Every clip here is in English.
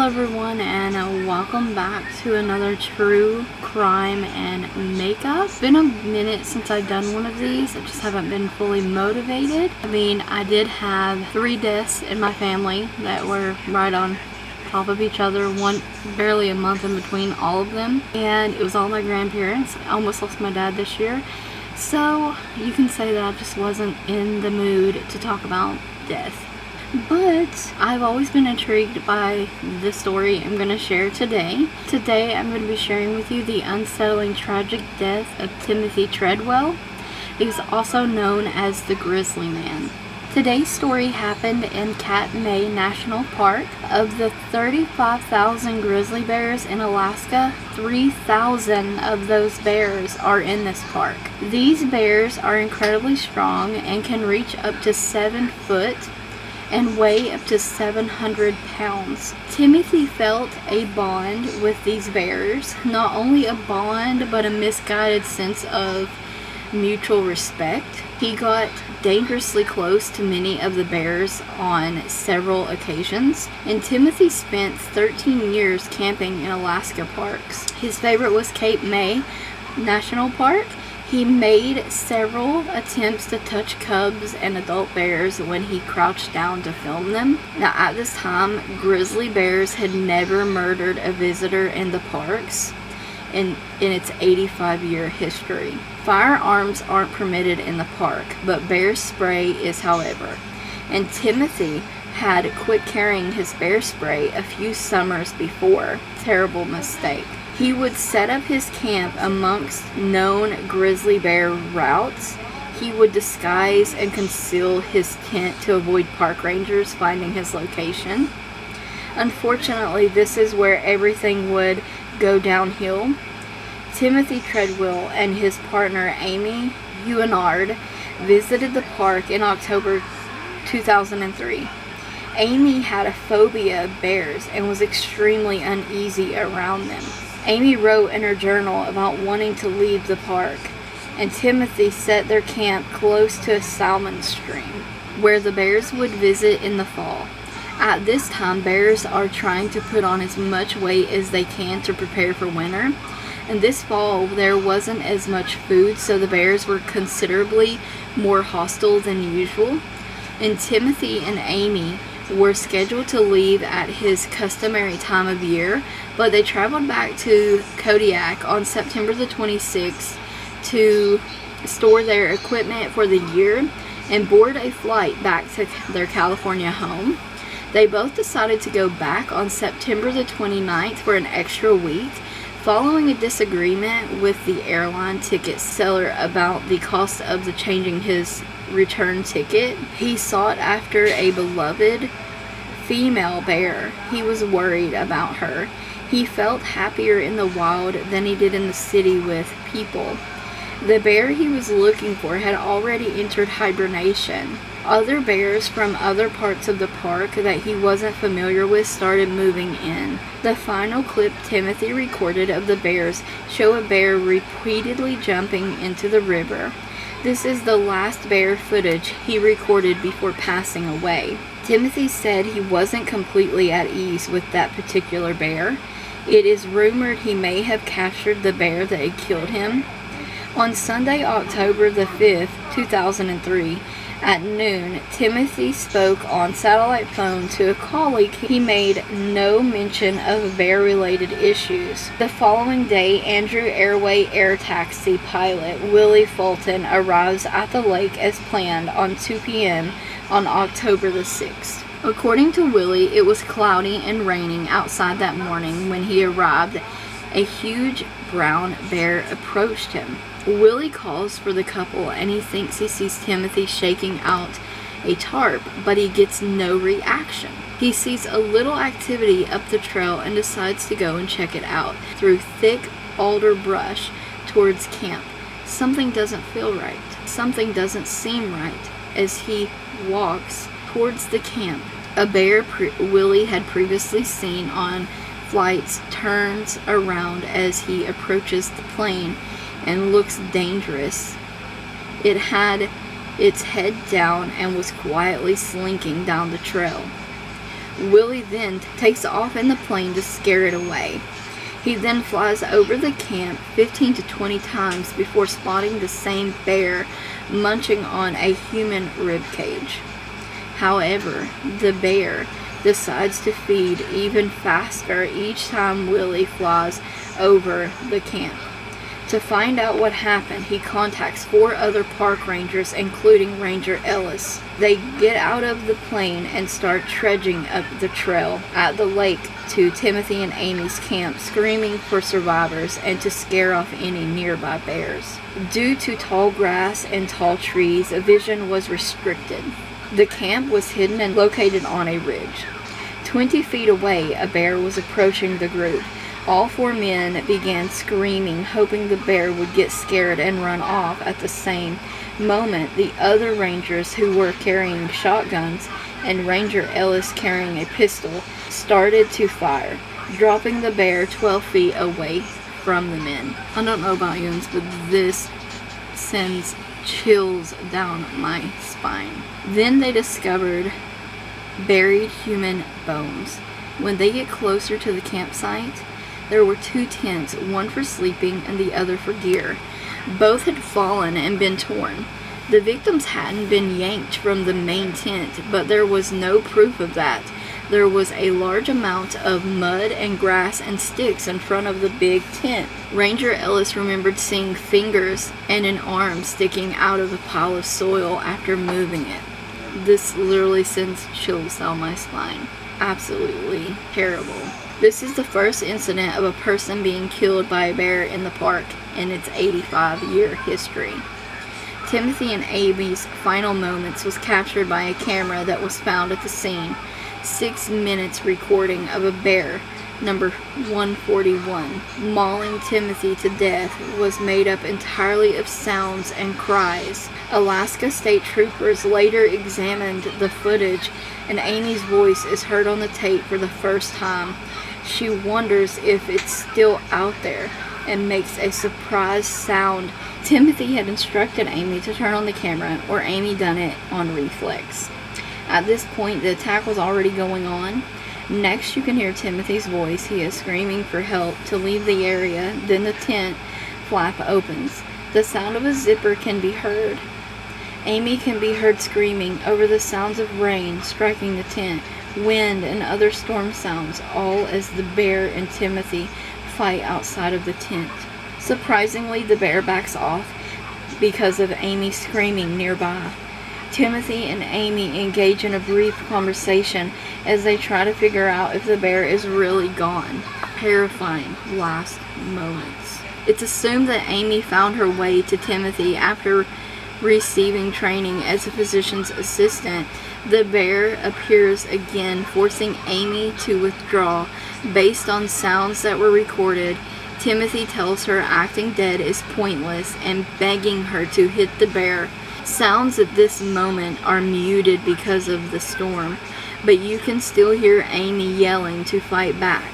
everyone, and welcome back to another true crime and makeup. It's been a minute since I've done one of these. I just haven't been fully motivated. I mean, I did have 3 deaths in my family that were right on top of each other, one barely a month in between all of them, and it was all my grandparents. I almost lost my dad this year, so you can say that I just wasn't in the mood to talk about death. But I've always been intrigued by the story I'm going to share today. Today I'm going to be sharing with you the unsettling tragic death of Timothy Treadwell. He was also known as the Grizzly Man. Today's story happened in Katmai National Park. Of the 35,000 grizzly bears in Alaska, 3,000 of those bears are in this park. These bears are incredibly strong and can reach up to 7 foot and weigh up to 700 pounds. Timothy felt a bond with these bears, not only a bond but a misguided sense of mutual respect. He got dangerously close to many of the bears on several occasions, and Timothy spent 13 years camping in Alaska parks. His favorite was Cape May National Park. He made several attempts to touch cubs and adult bears when he crouched down to film them. Now, at this time, grizzly bears had never murdered a visitor in the parks in its 85-year history. Firearms aren't permitted in the park, but bear spray is, however. And Timothy had quit carrying his bear spray a few summers before. Terrible mistake. He would set up his camp amongst known grizzly bear routes. He would disguise and conceal his tent to avoid park rangers finding his location. Unfortunately, this is where everything would go downhill. Timothy Treadwell and his partner Amy Huinard visited the park in October 2003. Amy had a phobia of bears and was extremely uneasy around them. Amy wrote in her journal about wanting to leave the park, and Timothy set their camp close to a salmon stream where the bears would visit in the fall. At this time, bears are trying to put on as much weight as they can to prepare for winter, and this fall there wasn't as much food, so the bears were considerably more hostile than usual, and Timothy and Amy were scheduled to leave at his customary time of year, but they traveled back to Kodiak on September the 26th to store their equipment for the year and board a flight back to their California home. They both decided to go back on September the 29th for an extra week. Following a disagreement with the airline ticket seller about the cost of changing his return ticket, he sought after a beloved female bear. He was worried about her. He felt happier in the wild than he did in the city with people. The bear he was looking for had already entered hibernation. Other bears from other parts of the park that he wasn't familiar with started moving in. The final clip Timothy recorded of the bears show a bear repeatedly jumping into the river. This is the last bear footage he recorded before passing away. Timothy said he wasn't completely at ease with that particular bear. It is rumored he may have captured the bear that had killed him. On Sunday, October the 5th, 2003, at noon, Timothy spoke on satellite phone to a colleague. He made no mention of bear-related issues. The following day, Andrew Airway Air Taxi pilot Willie Fulton arrives at the lake as planned on 2 p.m. on October the 6th. According to Willie, it was cloudy and raining outside that morning when he arrived. A huge brown bear approached him. Willie calls for the couple and he thinks he sees Timothy shaking out a tarp, but he gets no reaction. He sees a little activity up the trail and decides to go and check it out through thick alder brush towards camp. Something doesn't feel right. Something doesn't seem right as he walks towards the camp. A bear Willie had previously seen on flights turns around as he approaches the plane and looks dangerous. It had its head down and was quietly slinking down the trail. Willie then takes off in the plane to scare it away. He then flies over the camp 15 to 20 times before spotting the same bear munching on a human rib cage. However, the bear decides to feed even faster each time Willie flies over the camp. To find out what happened, he contacts 4 other park rangers, including Ranger Ellis. They get out of the plane and start trudging up the trail at the lake to Timothy and Amy's camp, screaming for survivors and to scare off any nearby bears. Due to tall grass and tall trees, vision was restricted. The camp was hidden and located on a ridge. 20 feet away, a bear was approaching the group. All 4 men began screaming, hoping the bear would get scared and run off. At the same moment, the other rangers, who were carrying shotguns and Ranger Ellis carrying a pistol, started to fire, dropping the bear 12 feet away from the men. I don't know about you, but this sends chills down my spine. Then they discovered buried human bones. When they get closer to the campsite, there were 2 tents, one for sleeping and the other for gear. Both had fallen and been torn. The victims hadn't been yanked from the main tent, but there was no proof of that. There was a large amount of mud and grass and sticks in front of the big tent. Ranger Ellis remembered seeing fingers and an arm sticking out of the pile of soil after moving it. This literally sends chills down my spine. Absolutely terrible. This is the first incident of a person being killed by a bear in the park in its 85-year history. Timothy and Amy's final moments was captured by a camera that was found at the scene. 6 minutes recording of a bear, number 141, mauling Timothy to death was made up entirely of sounds and cries. Alaska State Troopers later examined the footage, and Amy's voice is heard on the tape for the first time. She wonders if it's still out there and makes a surprised sound. Timothy had instructed Amy to turn on the camera, or Amy done it on reflex. At this point, the attack was already going on. Next, you can hear Timothy's voice. He is screaming for help to leave the area. Then the tent flap opens. The sound of a zipper can be heard. Amy can be heard screaming over the sounds of rain striking the tent, wind, and other storm sounds, all as the bear and Timothy fight outside of the tent. Surprisingly, the bear backs off because of Amy screaming nearby. Timothy and Amy engage in a brief conversation as they try to figure out if the bear is really gone. Terrifying last moments. It's assumed that Amy found her way to Timothy after receiving training as a physician's assistant. The bear appears again, forcing Amy to withdraw. Based on sounds that were recorded, Timothy tells her acting dead is pointless and begging her to hit the bear. Sounds at this moment are muted because of the storm, but you can still hear Amy yelling to fight back.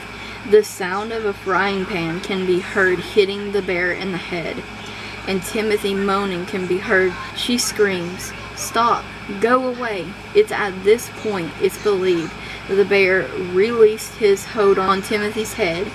The sound of a frying pan can be heard hitting the bear in the head, and Timothy moaning can be heard. She screams, "Stop! Go away!" It's at this point it's believed that the bear released his hold on Timothy's head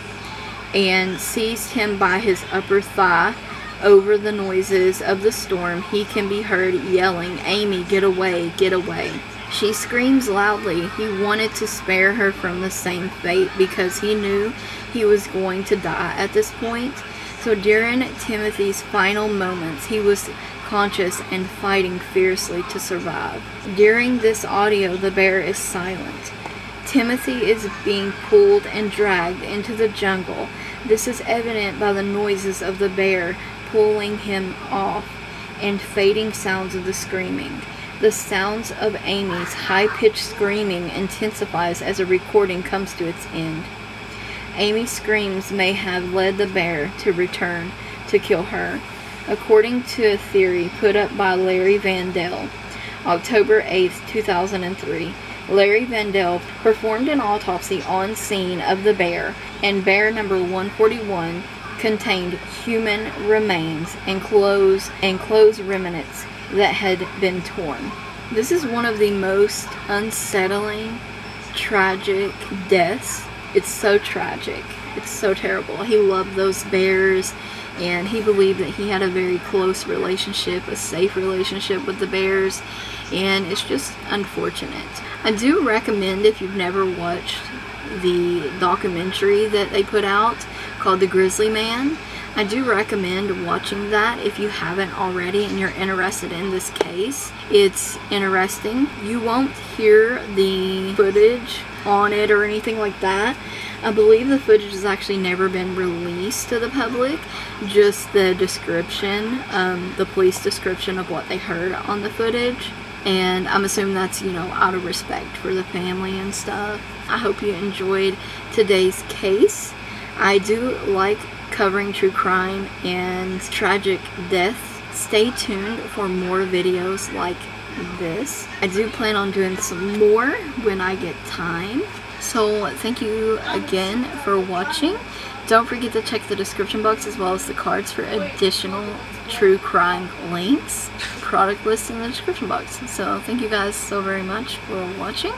and seized him by his upper thigh. Over the noises of the storm, he can be heard yelling, "Amy, get away, get away." She screams loudly. He wanted to spare her from the same fate because he knew he was going to die at this point. So during Timothy's final moments, he was conscious and fighting fiercely to survive. During this audio, the bear is silent. Timothy is being pulled and dragged into the jungle. This is evident by the noises of the bear pulling him off and fading sounds of the screaming. The sounds of Amy's high-pitched screaming intensifies as a recording comes to its end. Amy's screams may have led the bear to return to kill her, according to a theory put up by Larry Vandell. October 8, 2003, Larry Vandell performed an autopsy on scene of the bear, and bear number 141 contained human remains and clothes remnants that had been torn. This is one of the most unsettling tragic deaths. It's so tragic. It's so terrible. He loved those bears, and he believed that he had a very close relationship, a safe relationship with the bears, and it's just unfortunate. I do recommend, if you've never watched the documentary that they put out called The Grizzly Man, I do recommend watching that if you haven't already and you're interested in this case. It's interesting. You won't hear the footage on it or anything like that. I believe the footage has actually never been released to the public, just the description, the police description of what they heard on the footage. And I'm assuming that's, you know, out of respect for the family and stuff. I hope you enjoyed today's case. I do like covering true crime and tragic death. Stay tuned for more videos like this. I do plan on doing some more when I get time. So thank you again for watching. Don't forget to check the description box as well as the cards for additional true crime links. Product list in the description box. So thank you guys so very much for watching.